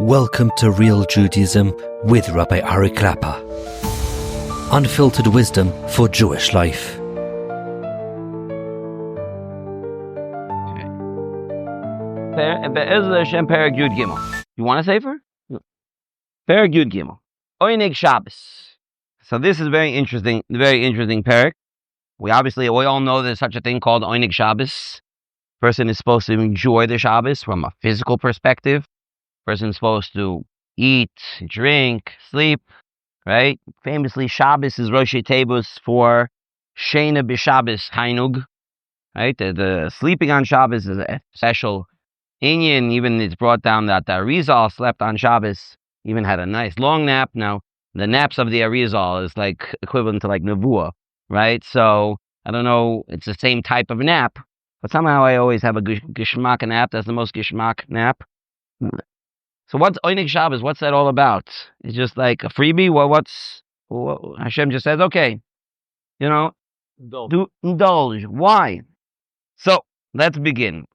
Welcome to Real Judaism with Rabbi Ari Klapper. Unfiltered wisdom for Jewish life. Be'ez Hashem Perek Yud Gimel. You want a sefer? Perek Yud Gimel. Oneg Shabbos. So this is very interesting perek. We all know there's such a thing called oneg Shabbos. Person is supposed to enjoy the Shabbos from a physical perspective. Person is supposed to eat, drink, sleep, right? Famously, Shabbos is Rosh Tevos for Shena b'Shabbos Hainug, right? The sleeping on Shabbos is a special inyan. Even it's brought down that the Arizal slept on Shabbos, even had a nice long nap. Now, the naps of the Arizal is like equivalent to like Nevuah, right? So, I don't know, it's the same type of nap, but somehow I always have a Gishmak nap. That's the most Gishmak nap. So what's oneg Shabbos? What's that all about? It's just like a freebie? What Hashem just says, okay, indulge. Why? So, let's begin.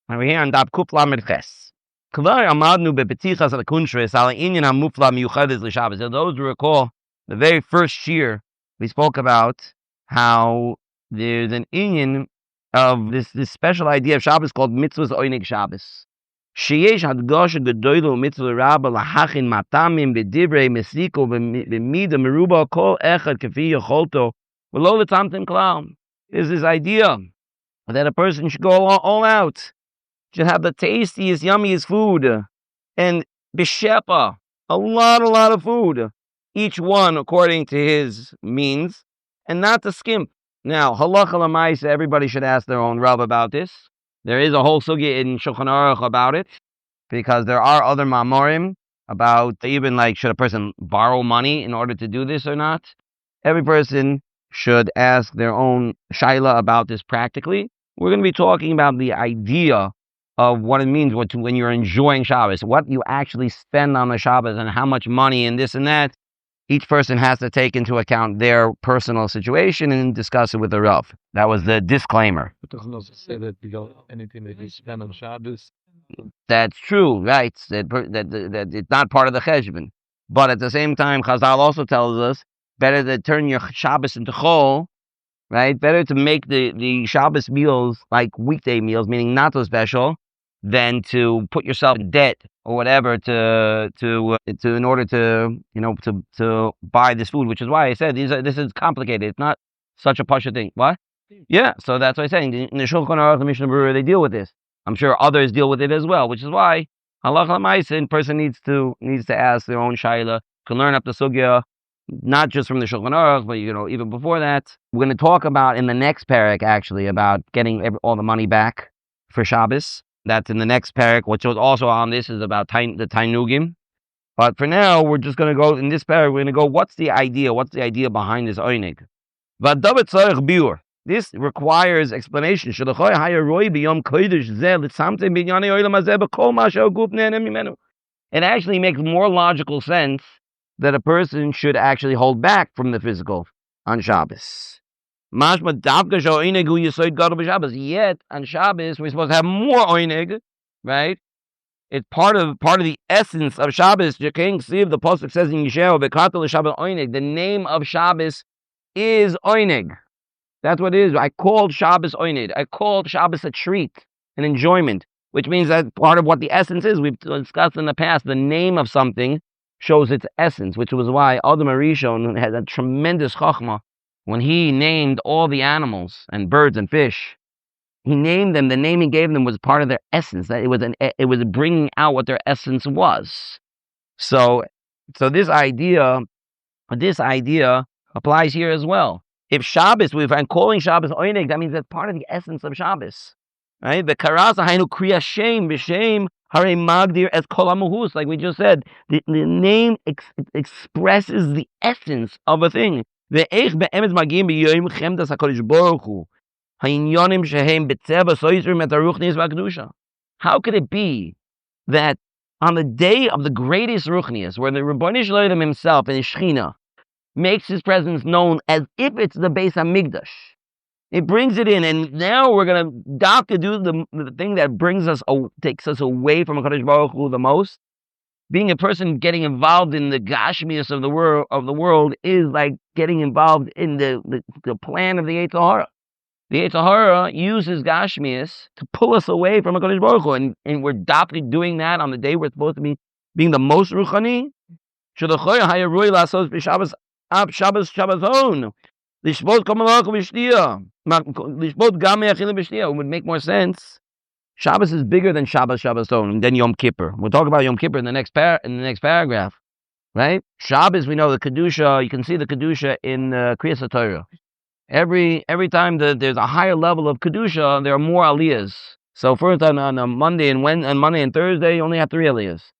We're here on Daf Kuf Lamed Ches. Kvar amadnu bepetichas al-kunshres al inyan hamufla miyuchades l'Shabbos. Those who recall, the very first year, we spoke about how there's an inyan of this special idea of Shabbos called mitzvahs oneg Shabbos. Sheyesh hadgasha gedoylo mitzvah rabba lahachin matamim b'divrei mesiko b'mida meruba kol echad kefi yacholto v'lo letamtim klal. Is this idea that a person should go all out, should have the tastiest, yummiest food, and b'shepa, a lot of food, each one according to his means, and not to skimp. Now, halacha l'maisa, everybody should ask their own Rav about this. There is a whole sugya in Shulchan Aruch about it, because there are other mamorim about even like, should a person borrow money in order to do this or not? Every person should ask their own shaila about this practically. We're going to be talking about the idea of what it means when you're enjoying Shabbos, what you actually spend on the Shabbos and how much money and this and that. Each person has to take into account their personal situation and discuss it with the Rav. That was the disclaimer. It doesn't also say that anything that you spend on Shabbos. That's true, right? That it's not part of the cheshbon. But at the same time, Chazal also tells us better to turn your Shabbos into chol, right? Better to make the Shabbos meals like weekday meals, meaning not so special, than to put yourself in debt or whatever to in order to buy this food, which is why I said this is complicated. It's not such a pasha thing. What? Yeah, so that's what I'm saying. In the Shulchan Aruch, the Mishnah Berurah, they deal with this. I'm sure others deal with it as well, which is why halacha l'maisa, person needs to ask their own shaila, can learn up the sugya, not just from the Shulchan Aruch, but even before that. We're going to talk about in the next perek actually about getting all the money back for Shabbos. That's in the next perek, which was also on this, is about the Tainugim. But for now, we're just going to go, in this perek, we're going to go, what's the idea? What's the idea behind this oneg? This requires explanation. It actually makes more logical sense that a person should actually hold back from the physical on Shabbos. Yet, on Shabbos, we're supposed to have more oneg, right? It's part of the essence of Shabbos. The pasuk says in Yeshayahu, the name of Shabbos is oneg. That's what it is. I called Shabbos oneg. I called Shabbos a treat, an enjoyment, which means that part of what the essence is. We've discussed in the past, the name of something shows its essence, which was why Adam HaRishon had a tremendous chachma. When he named all the animals and birds and fish, he named them. The name he gave them was part of their essence. That it was bringing out what their essence was. So this idea applies here as well. If Shabbos, if I'm calling Shabbos oneg, that means that's part of the essence of Shabbos, right? The karasa hainu kriya shem b'shem harei magdir as kol hamuhus, like we just said. The name expresses the essence of a thing. How could it be that on the day of the greatest ruchnias, where the Rebbeinu Shalom himself and his Shechina makes his presence known as if it's the Beis HaMikdash, it brings it in, and now we're going to do the thing that takes us away from HaKadosh Baruch Hu the most, being a person getting involved in the gashmias of the world is like getting involved in the plan of the Yetzer Hara. The Yetzer Hara uses gashmias to pull us away from HaKadosh Baruch Hu, and we're definitely doing that on the day we're supposed to be being the most ruchani. It would make more sense. Shabbos is bigger than Shabboson, than Yom Kippur. We'll talk about Yom Kippur in the next paragraph, right? Shabbos, we know the kedusha. You can see the kedusha in Kriyas Torah. Every time there's a higher level of kedusha, there are more aliyahs. So first on a Monday and Thursday, you only have 3 aliyahs.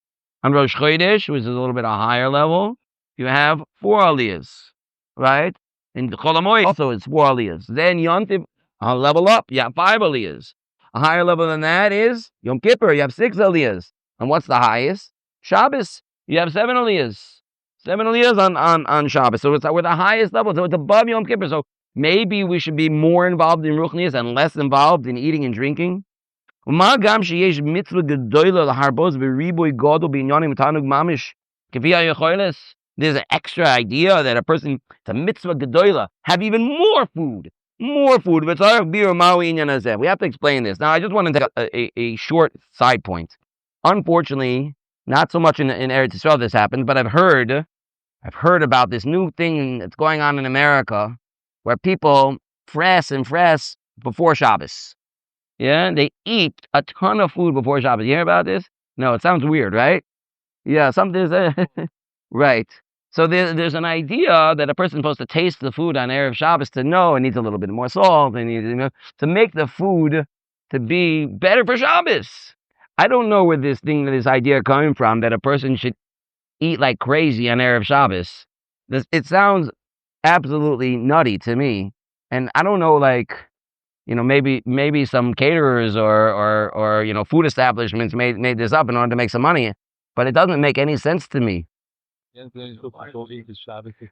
On Rosh Chodesh, which is a little bit a higher level, you have 4 aliyahs, right? In Chol HaMoed also it's 4 aliyahs. Then Yom Tov, I'll level up. You have 5 aliyahs. A higher level than that is Yom Kippur. You have 6 aliyahs. And what's the highest? Shabbos. You have 7 aliyahs. 7 aliyahs on Shabbos. So we're the highest level. So it's above Yom Kippur. So maybe we should be more involved in ruchnias and less involved in eating and drinking. There's an extra idea that a person, it's a mitzvah gedola, have even more food. More food. We have to explain this. Now, I just want to take a short side point. Unfortunately, not so much in Eretz Yisrael this happens, but I've heard about this new thing that's going on in America where people fresh before Shabbos. Yeah, they eat a ton of food before Shabbos. You hear about this? No, it sounds weird, right? Yeah, right. So there's an idea that a person's supposed to taste the food on Erev Shabbos to know it needs a little bit more salt, and to make the food to be better for Shabbos. I don't know where this idea coming from that a person should eat like crazy on Erev Shabbos. It sounds absolutely nutty to me, and I don't know, like, maybe some caterers or food establishments made this up in order to make some money, but it doesn't make any sense to me.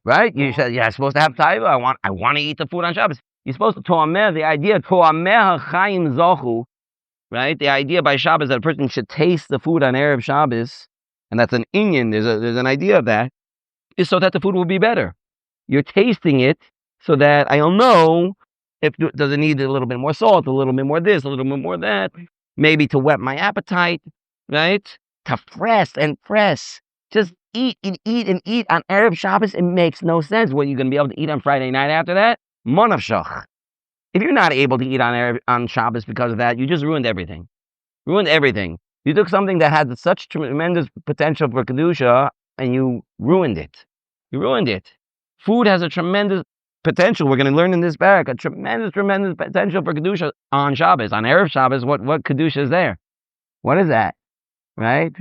Right? You're supposed to have taiva. I want to eat the food on Shabbos. You're supposed to to'ameh, the idea to'ameh ha'chaim zochu, right? The idea by Shabbos that a person should taste the food on Erev Shabbos, and that's an inyan. There's an idea of that, is so that the food will be better. You're tasting it so that I'll know if does it need a little bit more salt, a little bit more this, a little bit more that, maybe to whet my appetite, right? To press and press. Just eat and eat and eat on Erev Shabbos. It makes no sense. What you're going to be able to eat on Friday night after that? Monavshach. If you're not able to eat on Shabbos because of that, you just ruined everything. Ruined everything. You took something that had such tremendous potential for Kedusha and you ruined it. You ruined it. Food has a tremendous potential. We're going to learn in this parak a tremendous potential for Kedusha on Shabbos. On Erev Shabbos, what Kedusha is there? What is that? Right?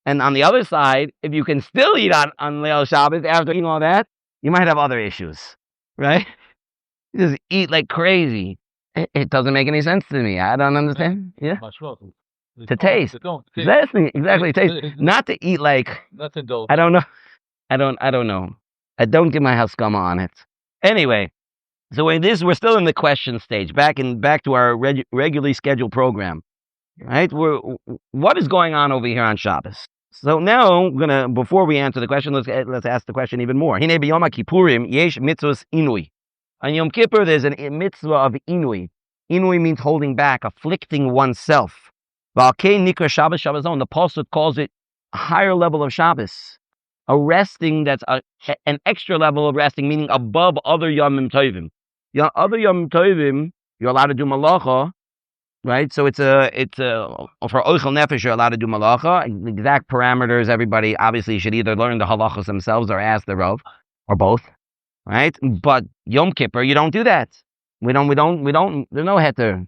And on the other side, if you can still eat on Leil Shabbos after eating all that, you might have other issues, right? You just eat like crazy. It doesn't make any sense to me. I don't understand. Yeah. To taste. Exactly. Taste. Not to eat like. I don't know. I don't know. I don't get my haskama on it. Anyway, so we're still in the question stage. Back to our regularly scheduled program. Right? What is going on over here on Shabbos? So now before we answer the question, let's ask the question even more. Hine b'Yom Kippurim yesh mitzvos inui. On Yom Kippur, there's a mitzvah of inui. Inui means holding back, afflicting oneself. V'alkei nikra Shabbos Shabbos-on. The Pasuk calls it a higher level of Shabbos, a resting that's an extra level of resting, meaning above other Yomim Tovim. Other Yomim Tovim, you're allowed to do malacha. Right, so it's for oichel nefesh, you're allowed to do malacha. The exact parameters, everybody obviously should either learn the halachos themselves or ask the Rav, or both. Right, but Yom Kippur, you don't do that. We don't. There's no heter.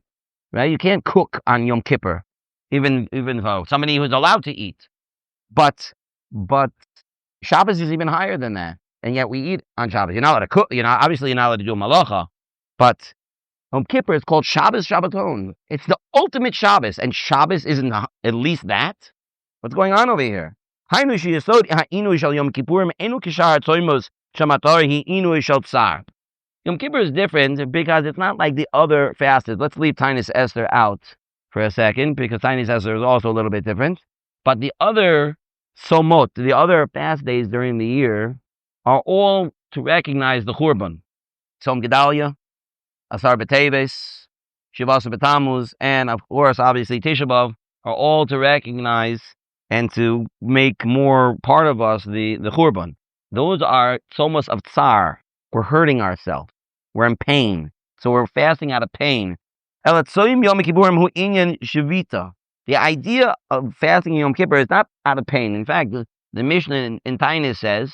Right, you can't cook on Yom Kippur, even though somebody who's allowed to eat. But Shabbos is even higher than that, and yet we eat on Shabbos. You're not allowed to cook. Obviously you're not allowed to do malacha, but Yom Kippur is called Shabbos Shabbaton. It's the ultimate Shabbos, and Shabbos isn't at least that. What's going on over here? Yom Kippur is different because it's not like the other fasts. Let's leave Tainis Esther out for a second, because Tainis Esther is also a little bit different. But the other Somot, the other fast days during the year, are all to recognize the Churban. Tzom Gedalia, Asar B'Teves, Shivasa B'Tammuz, and of course, obviously, Tisha B'Av, are all to recognize and to make more part of us the Churban. Those are tzomos of tsar. We're hurting ourselves. We're in pain. So we're fasting out of pain. The idea of fasting Yom Kippur is not out of pain. In fact, the Mishnah in Tainis says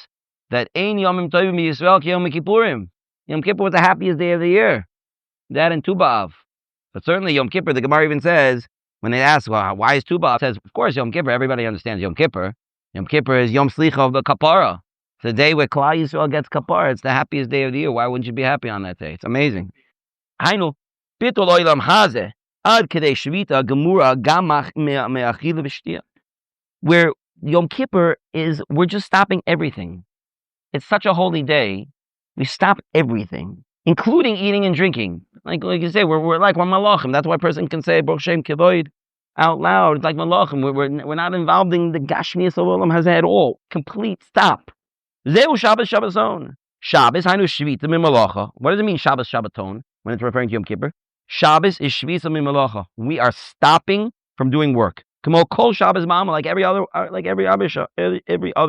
that Ein Yomim Tovim Yisrael Ki Yom Kippurim. Yom Kippur was the happiest day of the year. That and Tu B'Av. But certainly Yom Kippur, the Gemara even says, when they ask, well, why is Tu B'Av? It says, of course, Yom Kippur, everybody understands Yom Kippur. Yom Kippur is Yom Slicha of the Kapara. It's the day where Klal Yisrael gets Kapara. It's the happiest day of the year. Why wouldn't you be happy on that day? It's amazing. Hainu, Bittul Oilam Hazeh. Where Yom Kippur is, we're just stopping everything. It's such a holy day. We stop everything, including eating and drinking. Like you say, we're malachim. That's why a person can say Baruch Shem Kavod out loud. It's like malachim. We're not involved in the Gashmias of Olam Hazeh at all. Complete stop. Zeu Shabbos Shabbaton. Shabbos hainu shvita mimalacha. What does it mean Shabbos Shabbaton when it's referring to Yom Kippur? Shabbos is shvisa mimalacha. We are stopping from doing work. Kamo kol Shabbos ma'ama, like every other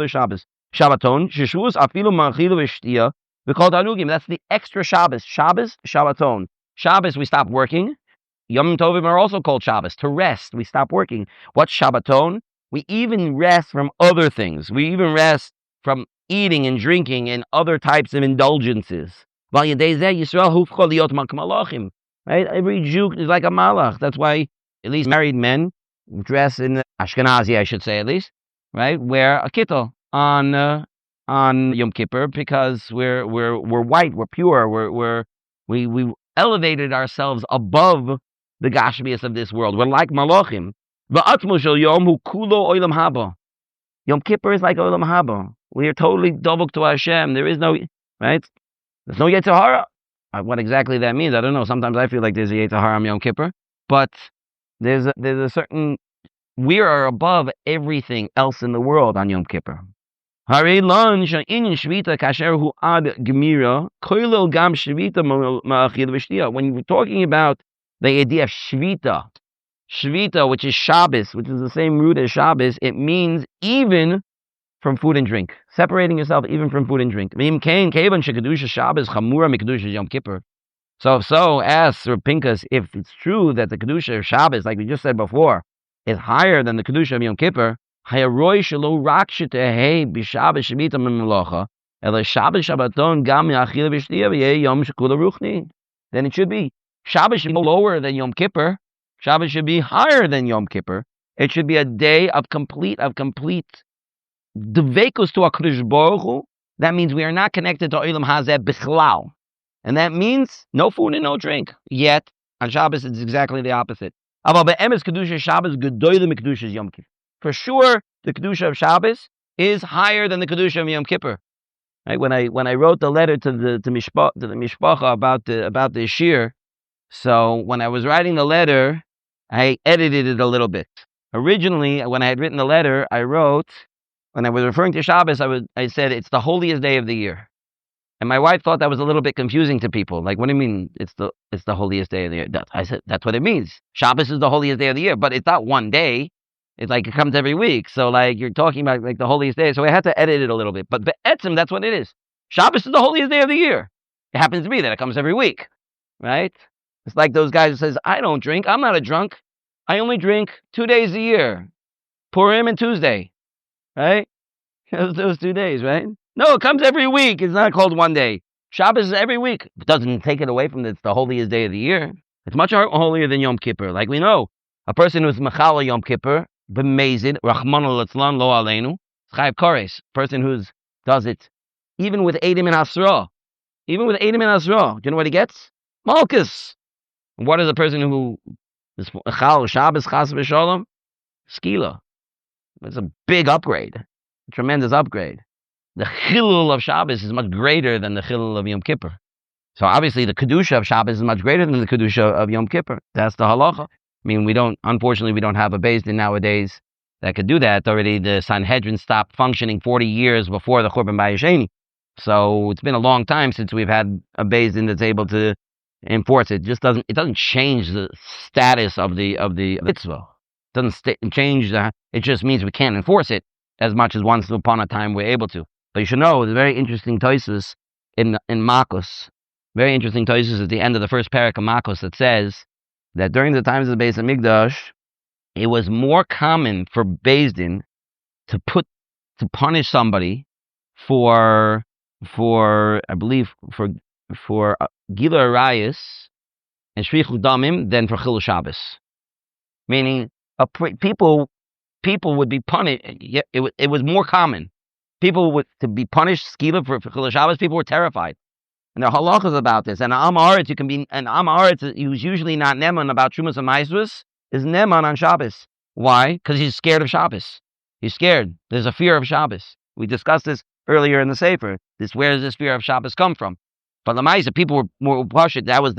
Shabbos. Shabbaton shishvus afilu manchilu v'shtia v'kol tanugim. That's the extra Shabbos. Shabbos Shabbaton. Shabbos we stop working. Yom Tovim are also called Shabbos, to rest. We stop working. What's Shabbaton? We even rest from other things. We even rest from eating and drinking and other types of indulgences. Right? Every Jew is like a malach. That's why at least married men dress in Ashkenazi, I should say at least, right? Wear a kittel on Yom Kippur because we're white, we're pure, we elevated ourselves above the gashmias of this world. We're like malachim. Yom Kippur is like olam haba. We are totally double to Hashem. There is no, right? There's no yetzer hara. What exactly that means, I don't know. Sometimes I feel like there's a yetzer hara on Yom Kippur, but there's a certain, we are above everything else in the world on Yom Kippur. When you're talking about the idea of Shvita, which is Shabbos, which is the same root as Shabbos, it means even from food and drink. Separating yourself even from food and drink. So ask Reb Pinkas if it's true that the Kedusha of Shabbos, like we just said before, is higher than the Kedusha of Yom Kippur, then it should be Shabbos should be lower than Yom Kippur. Shabbos should be higher than Yom Kippur. It should be a day of complete Dvekus to HaKadosh Baruch Hu. That means we are not connected to Olam Hazeh Bichlal. And that means no food and no drink. Yet, on Shabbos, it's exactly the opposite. For sure, the Kedusha of Shabbos is higher than the Kedusha of Yom Kippur. Right? When I wrote the letter to the Mishpacha about the Shir, so when I was writing the letter, I edited it a little bit. Originally, when I had written the letter, I wrote, when I was referring to Shabbos, I said it's the holiest day of the year. And my wife thought that was a little bit confusing to people. Like, what do you mean it's the holiest day of the year? I said, that's what it means. Shabbos is the holiest day of the year, but it's not one day. It's like it comes every week. So like you're talking about like the holiest day. So I had to edit it a little bit. But be'etzim, that's what it is. Shabbos is the holiest day of the year. It happens to be that it comes every week. Right? It's like those guys who says, I don't drink. I'm not a drunk. I only drink 2 days a year. Purim and Tuesday. Right? Those 2 days, right? No, it comes every week. It's not called one day. Shabbos is every week. It doesn't take it away from it's the holiest day of the year. It's much holier than Yom Kippur. Like we know, a person who's Mechala Yom Kippur, b'mezid, Rachmana Litzlan, lo aleinu, Chayav Kores, person who does it, even with Eidim and Asra. Even with Eidim and Asra. Do you know what he gets? Malchus. What is a person who is Mechal Shabbos Chas v'Shalom? Skila. It's a big upgrade. A tremendous upgrade. The chilul of Shabbos is much greater than the chilul of Yom Kippur. So obviously the Kedusha of Shabbos is much greater than the Kedusha of Yom Kippur. That's the halacha. I mean, unfortunately we don't have a Beis Din nowadays that could do that. Already the Sanhedrin stopped functioning 40 years before the Churban Bayis Sheni. So it's been a long time since we've had a Beis Din that's able to enforce it. It doesn't change the status of the mitzvah. It doesn't change it just means we can't enforce it as much as once upon a time we're able to. But you should know, there's a very interesting Tosfos in Makos. Very interesting Tosfos at the end of the first parak of Makos that says that during the times of the Beis HaMikdash, it was more common for Beis Din to punish somebody for I believe for Gila Arayis and Shvichut Damim than for Chilul Shabbos. Meaning, people would be punished. It was more common. People would to be punished. Skila for Chilul Shabbos. People were terrified, and there are halachas about this. And Am Haaretz, who's usually not neman about Trumas and Maasros, is neman on Shabbos. Why? Because he's scared of Shabbos. He's scared. There's a fear of Shabbos. We discussed this earlier in the Sefer. Where does this fear of Shabbos come from? But Lamaisa, people were pashut. That was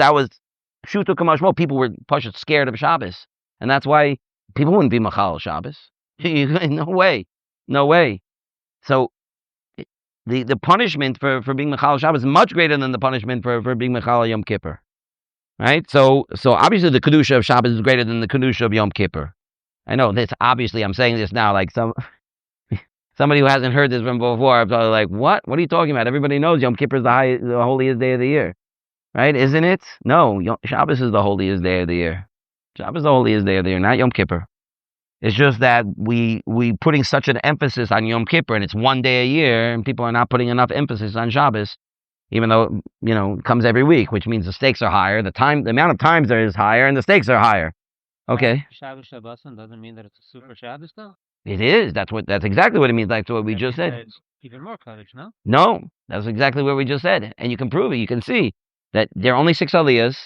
Shuto Kamashmo. People were pashut scared of Shabbos, and that's why people wouldn't be machal Shabbos. No way. So the punishment for being machal Shabbos is much greater than the punishment for being machal Yom Kippur, right? So obviously the kedusha of Shabbos is greater than the kedusha of Yom Kippur. I know this. Obviously, I'm saying this now like somebody who hasn't heard this from before. I'm probably like, what? What are you talking about? Everybody knows Yom Kippur is the holiest day of the year, right? Isn't it? No, Shabbos is the holiest day of the year. Shabbos is the holiest day of the year, not Yom Kippur. It's just that we putting such an emphasis on Yom Kippur, and it's one day a year, and people are not putting enough emphasis on Shabbos, even though, it comes every week, which means the stakes are higher, the amount of times there is higher, and the stakes are higher. Okay. Shabbos Shabboson doesn't mean that it's a super Shabbos, though? It is. That's exactly what it means, like what we just said. It's even more courage, no? No, that's exactly what we just said. And you can prove it. You can see that there are only 6 aliyahs.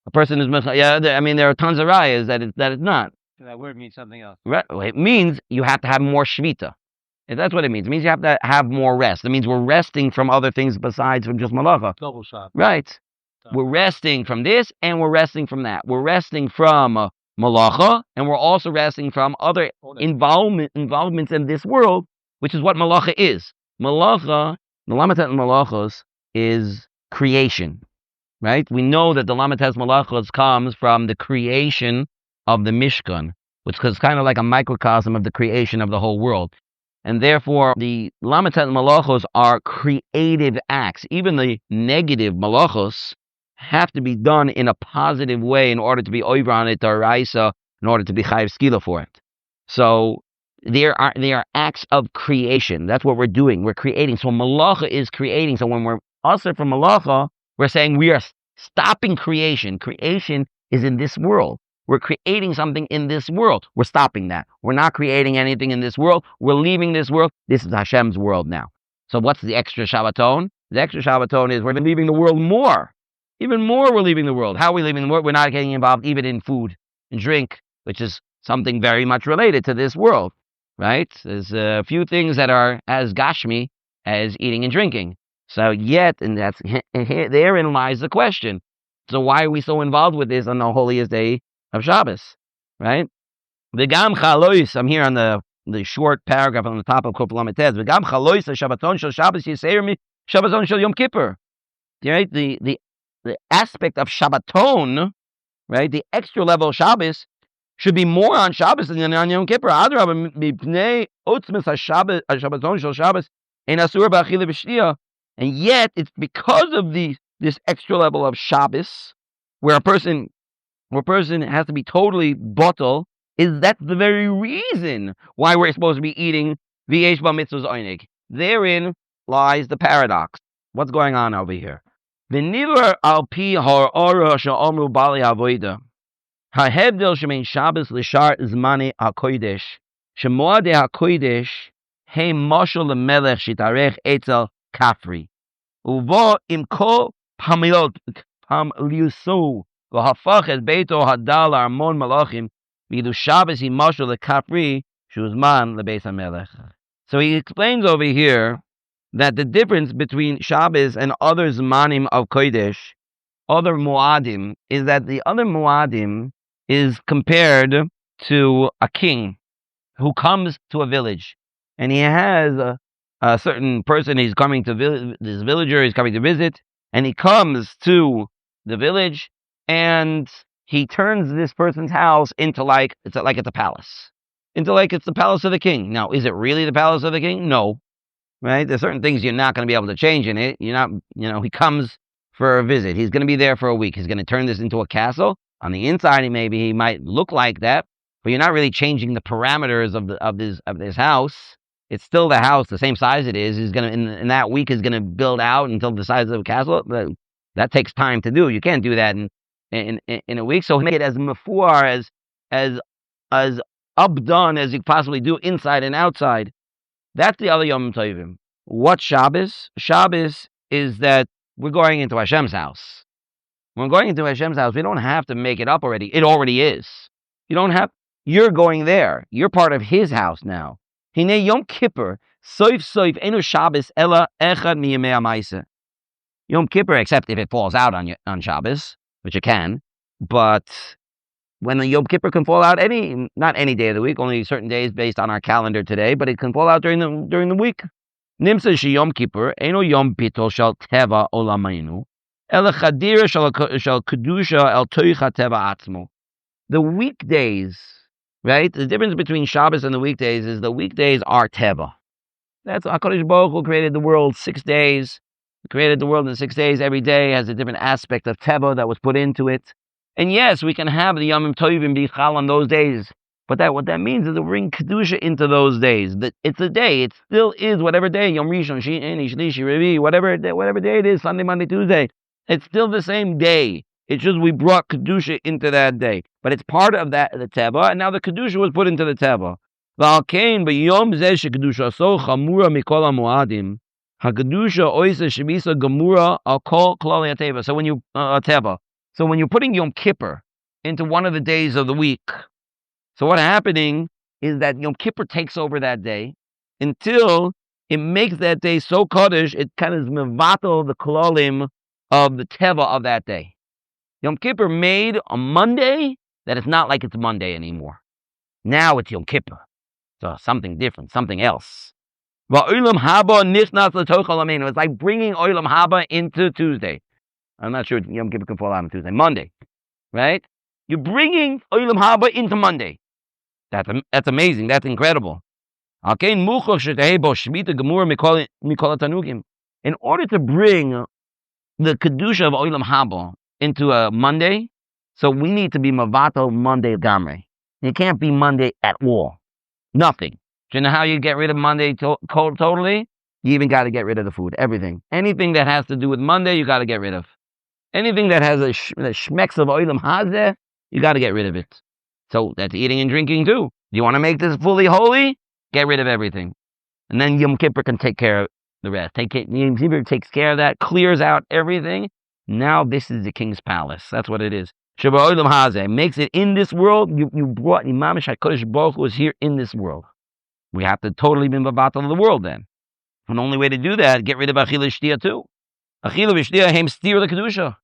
A person is, there are tons of rayas that it's not. That word means something else. Right. It means you have to have more shvita. If that's what it means. It means you have to have more rest. It means we're resting from other things besides from just malacha. Double shot. Right. We're resting from this and we're resting from that. We're resting from malacha and we're also resting from other involvements in this world, which is what malacha is. Malacha, the lamatet malachos is creation. Right? We know that the lamatet malachos comes from the creation of the Mishkan, which is kind of like a microcosm of the creation of the whole world. And therefore, the lamatet malachos are creative acts. Even the negative malachos have to be done in a positive way in order to be over on it, d'oraisa, in order to be chayiv skila for it. So they are acts of creation. That's what we're doing. We're creating. So malacha is creating. So when we're usher from malacha, we're saying we are stopping creation. Creation is in this world. We're creating something in this world. We're stopping that. We're not creating anything in this world. We're leaving this world. This is Hashem's world now. So what's the extra Shabbaton? The extra Shabbaton is we're leaving the world more. Even more we're leaving the world. How are we leaving the world? We're not getting involved even in food and drink, which is something very much related to this world, right? There's a few things that are as gashmi as eating and drinking. So therein lies the question. So why are we so involved with this on the holiest day of Shabbos, right? V'gam chalois, I'm here on the short paragraph on the top of Kuf Lamed Tes. V'gam chalois Shabbaton shel Shabbos yiseir mi Shabbaton shel Yom Kippur. Right? The aspect of Shabbaton, right? The extra level of Shabbos should be more on Shabbos than on Yom Kippur. Adrabah mipnei otzmas Shabbaton shel Shabbos ein asur b'achila v'shtia. And yet, it's because of this extra level of Shabbos, where a person has to be totally bottle, that's the very reason why we're supposed to be eating v'yesh ba mitzvahs oneg. Therein lies the paradox. What's going on over here? V'niver al pi ha'ora she'omru bali avodah. Ha'hevdel shemein Shabbos l'shar zmani ha'kodesh. Shemoadei ha'kodesh he moshel lemelech shitarech etzel kafri. Uvo im kol pamliuso. V'hafach et beito hadal armon malachim. V'yidu Shabbos hi moshel lekafri shuzman lebeis hamelech. So he explains over here that the difference between Shabbos and other zmanim of Kodesh, other muadim, is that the other muadim is compared to a king. who comes to a village, and he has a certain person he's coming to this villager he's coming to visit, and he comes to the village, and he turns this person's house into like it's a palace, into like it's the palace of the king. Now, is it really the palace of the king? No, right? There's certain things you're not going to be able to change in it. You're not, he comes for a visit. He's going to be there for a week. He's going to turn this into a castle. On the inside, he might look like that, but you're not really changing the parameters of this house. It's still the house, the same size it is. He's going to in that week is going to build out until the size of a castle. That takes time to do. You can't do that in a week. So make it as mafuar as updone as you possibly do, inside and outside. That's the other Yom Tovim. What's Shabbos? Shabbos is that we're going into Hashem's house. When we're going into Hashem's house, we don't have to make it up already. It already is. You're going there. You're part of His house now. Hine Yom Kippur, soif enu Shabbos ela echad miyamei ha'maaseh. Yom Kippur, except if it falls out on Shabbos, which it can, but when the Yom Kippur can fall out not any day of the week, only certain days based on our calendar today, but it can fall out during the week. Nimsa she Yom Kippur, eno Yom Bitol shel teva olamaynu, ela chadira shel kedusha el toicha teva atzmo. The weekdays, right? The difference between Shabbos and the weekdays is the weekdays are teva. That's HaKadosh Baruch Hu created the world 6 days. He created the world in 6 days. Every day has a different aspect of teva that was put into it. And yes, we can have the Yom Tovim Bichal on those days. But what that means is to bring Kedusha into those days. It's a day. It still is whatever day. Yom Rishon, Sheni, Shlishi, Revi, whatever day it is, Sunday, Monday, Tuesday. It's still the same day. It's just we brought Kedusha into that day. But it's part of the Teva, and now the Kedusha was put into the Teva. V'alkein b'yom zeh shekedusha so chamura mikol ha'moadim, ha'kedusha oisa shemisa gemura al kol klali ha'teva. So when Teva. So when you're putting Yom Kippur into one of the days of the week, so what's happening is that Yom Kippur takes over that day until it makes that day so kaddish, it kind of mevatel the kolalim of the teva of that day. Yom Kippur made a Monday that it's not like it's Monday anymore. Now it's Yom Kippur. So something different, something else. It's like bringing Olam Haba into Tuesday. I'm not sure Yom Kippur can fall out on Tuesday. Monday, right? You're bringing Olam Haba into Monday. That's amazing. That's incredible. In order to bring the Kedusha of Olam Haba into a Monday, so we need to be Mavato Monday Gamre. It can't be Monday at all. Nothing. Do you know how you get rid of Monday totally? You even got to get rid of the food. Everything. Anything that has to do with Monday, you got to get rid of. Anything that has a shmeks of Olam Hazeh, you got to get rid of it. So that's eating and drinking too. Do you want to make this fully holy? Get rid of everything. And then Yom Kippur can take care of the rest. Yom Kippur takes care of that, clears out everything. Now this is the king's palace. That's what it is. Sheba Olam Hazeh makes it in this world. You brought Imam HaKadosh Baruch Hu was here in this world. We have to totally be Mavatal of the world then. And the only way to do that, get rid of Achila Shtia too. Achila Shtia hem steer the Kedusha.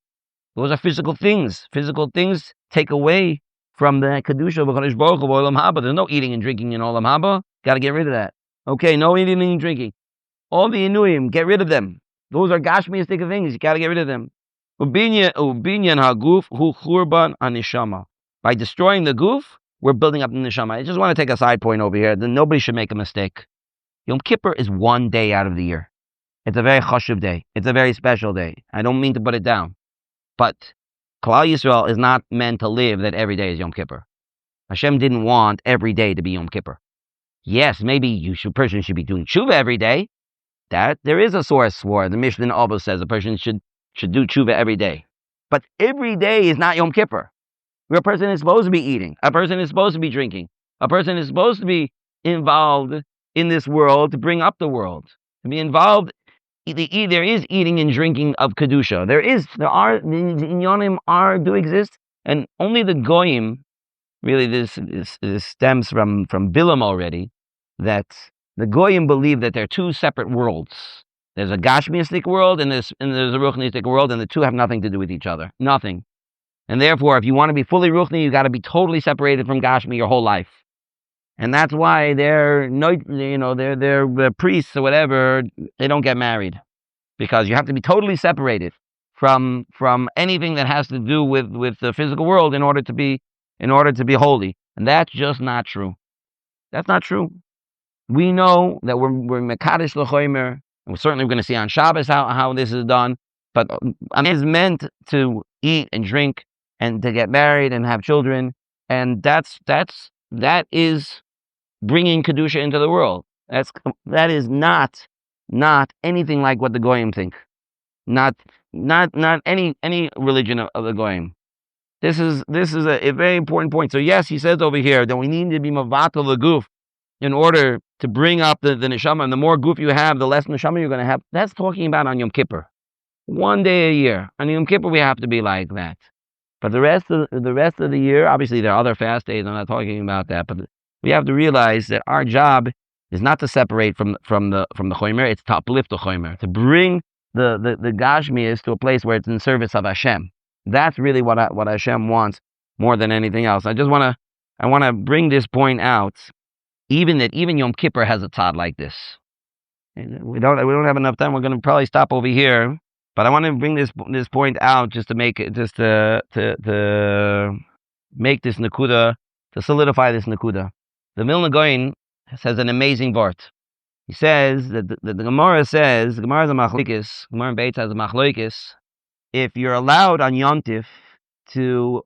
Those are physical things. Physical things take away from the Kedusha of HaKadosh Baruch Hu of Olam Haba. There's no eating and drinking in Olam Haba. Got to get rid of that. Okay, no eating and drinking. All the Inuyim, get rid of them. Those are Gashmiistic things. You got to get rid of them. Ubinyan haguf hu churban anishama. By destroying the goof, we're building up the neshama. I just want to take a side point over here. Then nobody should make a mistake. Yom Kippur is one day out of the year. It's a very chashuv day. It's a very special day. I don't mean to put it down. But Klal Yisrael is not meant to live that every day is Yom Kippur. Hashem didn't want every day to be Yom Kippur. Yes, maybe person should be doing tshuva every day. That there is a source for. The Mishnah in Avos says a person should do tshuva every day. But every day is not Yom Kippur. Where a person is supposed to be eating. A person is supposed to be drinking. A person is supposed to be involved in this world to bring up the world. To be involved. There is eating and drinking of Kedusha. The Inyanim do exist. And only the Goyim, really this stems from Bilam already, that the Goyim believe that there are two separate worlds. There's a Gashmiistic world and there's a Ruchnistic world, and the two have nothing to do with each other. Nothing. And therefore, if you want to be fully Ruchni, you got to be totally separated from Gashmi your whole life. and that's why they're priests or whatever. They don't get married because you have to be totally separated from anything that has to do with the physical world in order to be holy, and that's just not true. That's not true. We know that we're mekadosh laHashem, and we're certainly going to see on Shabbos how this is done. But it is meant to eat and drink and to get married and have children, and that is bringing kedusha into the world. That is not anything like what the goyim think. Not any religion of the goyim. This is a very important point. So yes, he says over here that we need to be mavatal the goof in order to bring up the neshama. And the more goof you have, the less neshama you're going to have. That's talking about on Yom Kippur. One day a year. On Yom Kippur we have to be like that. But the rest of the year, obviously there are other fast days. I'm not talking about that, but we have to realize that our job is not to separate from the chomer. It's to uplift the chomer, to bring the gashmias to a place where it's in service of Hashem. That's really what Hashem wants more than anything else. I want to bring this point out. Even Yom Kippur has a tzad like this. And we don't have enough time. We're going to probably stop over here. But I want to bring this point out just to make it, just to make this nakuda, to solidify this nakuda. The Vilna Gaon says an amazing vart. He says that the Gemara says, the Gemara is a machlokes, Gemara in Beis has a machlokes. If you're allowed on Yom Tif to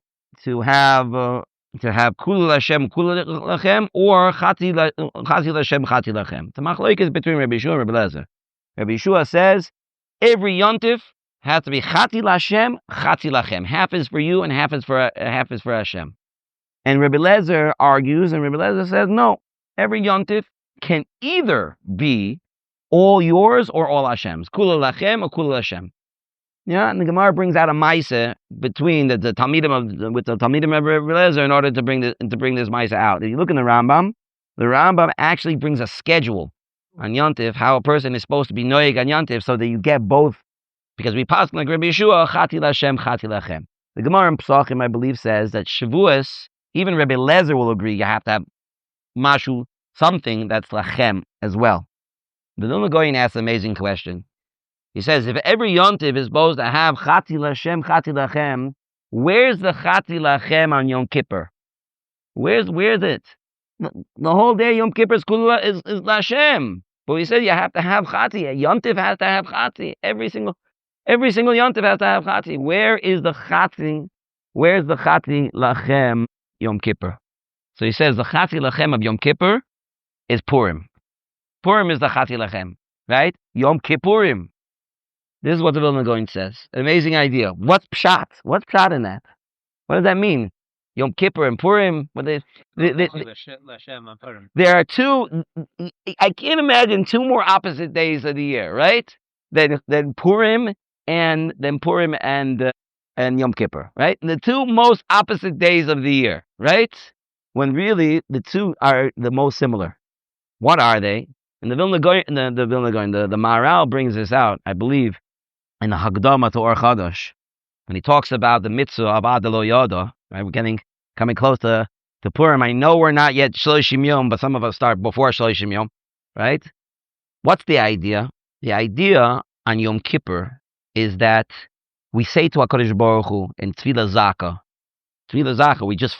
have kugel Hashem, kugel lachem, or chetzio Hashem, chetzio lachem. The machlokes between Rabbi Yeshua and Rabbi Eliezer. Rabbi Yeshua says every Yom Tif has to be chetzio Hashem, chetzio lachem. Half is for you and half is for Hashem. And Rabbi Eliezer argues, and Rabbi Eliezer says no. Every Yom Tif can either be all yours or all Hashem's. Kugel lachem or kugel Hashem. Yeah, and the Gemara brings out a ma'aseh between the Talmidim with the Talmidim of Rabbi Eliezer in order to bring this ma'aseh out. If you look in the Rambam actually brings a schedule on Yom Tif, how a person is supposed to be noeg on Yom Tif, so that you get both. Because we pass like Rabbi Yeshua, chetzio Hashem, chetzio lachem. The Gemara in Pesachim, I believe, says that Shavuos, even Rabbi Eliezer will agree, you have to have mashu, something that's lachem as well. The Vilna Gaon asks an amazing question. He says, if every Yom Tif is supposed to have chetzio Hashem, chetzio lachem, where's the chetzio lachem on Yom Kippur? Where's it? The whole day Yom Kippur is laHashem. But he said you have to have chetzio. Yom Tif has to have chetzio. Every single Yom Tif has to have chetzio. Where is the chetzio? Where's the chetzio lachem Yom Kippur? So he says the chetzio lachem of Yom Kippur is Purim. Purim is the chetzio lachem, right? Yom Kippurim. This is what the Vilna Gaon says. An amazing idea. What's pshat? What's pshat in that? What does that mean? Yom Kippur and Purim. There are two. I can't imagine two more opposite days of the year, right? Than Purim and Yom Kippur, right? The two most opposite days of the year, right? When really the two are the most similar. What are they? And the Vilna Gaon, the Maharal brings this out, I believe, in the Hagdama to Or Chadash, when he talks about the mitzvah of Adelo Yoda, right? We're coming close to Purim. I know we're not yet Shloshim Yom, but some of us start before Shloshim Yom, right? What's the idea? The idea on Yom Kippur is that we say to HaKadosh Baruch Hu in Tefillah Zaka, we just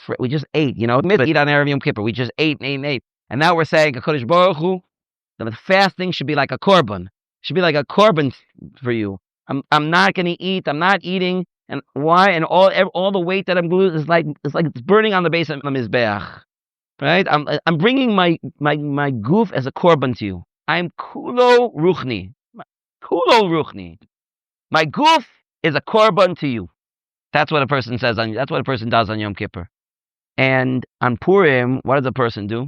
ate, eat on Erev Yom Kippur. We just ate. And now we're saying HaKadosh Baruch Hu, the fasting should be like a korban. Should be like a korban for you. I'm not going to eat. I'm not eating. And why? And all the weight that I'm going to lose is like it's burning on the base of the mizbeach, right? I'm bringing my goof as a korban to you. I'm kulo ruchni. My goof is a korban to you. That's what a person says. That's what a person does on Yom Kippur. And on Purim, what does a person do?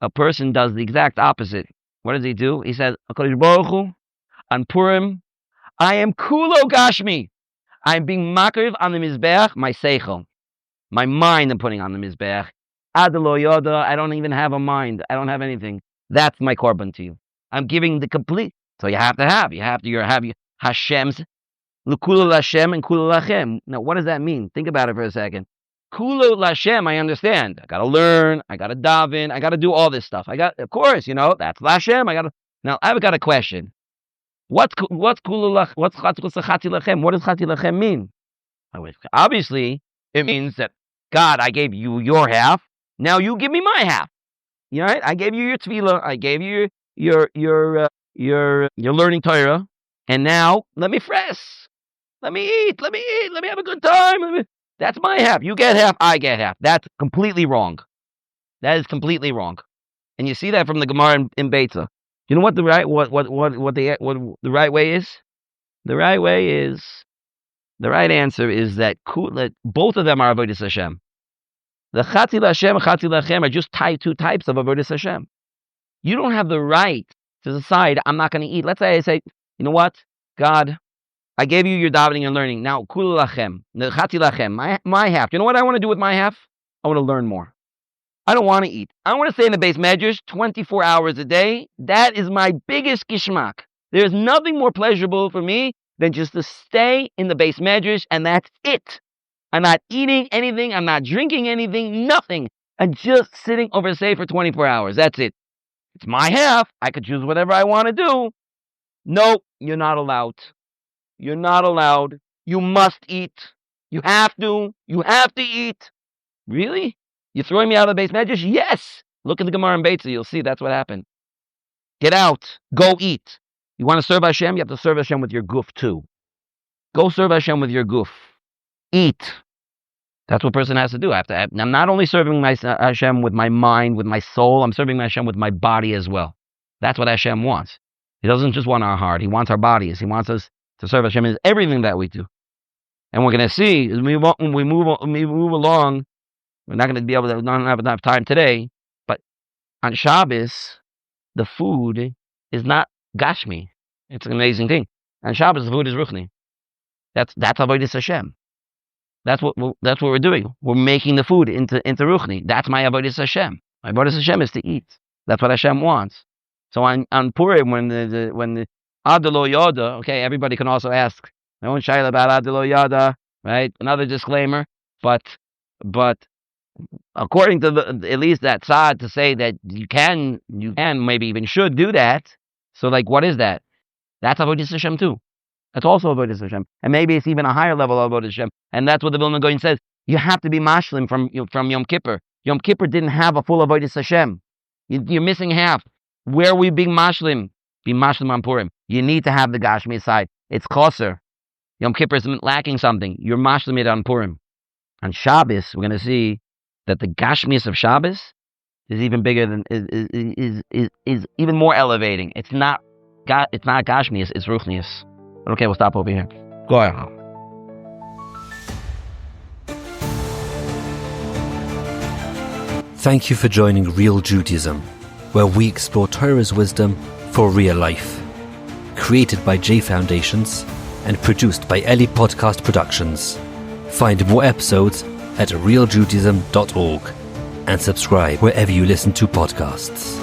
A person does the exact opposite. What does he do? He says, HaKadosh Baruch Hu, on Purim, I am kulo gashmi. I'm being makriv on the mizbeach, my seichel. My mind I'm putting on the mizbeach. Adelo yoda, I don't even have a mind. I don't have anything. That's my korban to you. I'm giving the complete. So you have Hashem's l'kula laHashem and kula lachem. Now, what does that mean? Think about it for a second. Kulu laHashem, I understand. I got to learn. I got to daven. I got to do all this stuff. Of course, that's laHashem. Now, I've got a question. What's kulu lach? What's chati lachem? What does chati lachem mean? Obviously, it means that God, I gave you your half. Now you give me my half. Right? I gave you your tefillah. I gave you your learning Torah. And now let me fresh. Let me eat. Let me have a good time. That's my half. You get half. I get half. That's completely wrong. That is completely wrong. And you see that from the Gemara in Beitza. You know what the right the right way is? The right answer is that both of them are avodas Hashem. The chati laHashem and chati lachem are just two types of avodas Hashem. You don't have the right to decide, I'm not going to eat. Let's say I say, you know what, God, I gave you your davening and learning. Now, kulu lachem, the chati lachem, my half. You know what I want to do with my half? I want to learn more. I don't want to eat. I want to stay in the Beis HaMikdash 24 hours a day. That is my biggest gishmak. There's nothing more pleasurable for me than just to stay in the Beis HaMikdash, and that's it. I'm not eating anything. I'm not drinking anything. Nothing. I'm just sitting over say for 24 hours. That's it. It's my half. I could choose whatever I want to do. No, you're not allowed. You're not allowed. You must eat. You have to. You have to eat. Really? You're throwing me out of the Beis HaMikdash? Yes. Look at the Gemara in Beitza. You'll see that's what happened. Get out. Go eat. You want to serve Hashem? You have to serve Hashem with your guf too. Go serve Hashem with your guf. Eat. That's what a person has to do. I'm not only serving my Hashem with my mind, with my soul. I'm serving my Hashem with my body as well. That's what Hashem wants. He doesn't just want our heart. He wants our bodies. He wants us to serve Hashem in everything that we do. And we're going to see as we move along. We're not going to be able to. We don't have enough time today. But on Shabbos, the food is not gashmi. It's an amazing thing. On Shabbos, the food is ruchni. That's avodas Hashem. That's what we're doing. We're making the food into ruchni. That's my avodas Hashem. My avodas Hashem is to eat. That's what Hashem wants. So on Purim, when the adelo yada, okay, everybody can also ask. I won't shy about adelo yada, right? Another disclaimer, but according to at least that side to say that you can maybe even should do that. So like, what is that? That's avodas Hashem too. That's also avodas Hashem, and maybe it's even a higher level of avodas Hashem. And that's what the Vilna Gaon says. You have to be mashlim from Yom Kippur. Yom Kippur didn't have a full avodas Hashem. You're missing half. Where are we being mashlim? Be mashlim on Purim. You need to have the gashmi side. It's choser. Yom Kippur is lacking something. You're mashlim it on Purim. On Shabbos, we're going to see that the gashmius of Shabbos is even bigger than is even more elevating. It's not gashmius. It's ruchnius. Okay, we'll stop over here. Go ahead. Thank you for joining Real Judaism, where we explore Torah's wisdom for real life. Created by J Foundations and produced by Eli Podcast Productions. Find more episodes at realjudaism.org and subscribe wherever you listen to podcasts.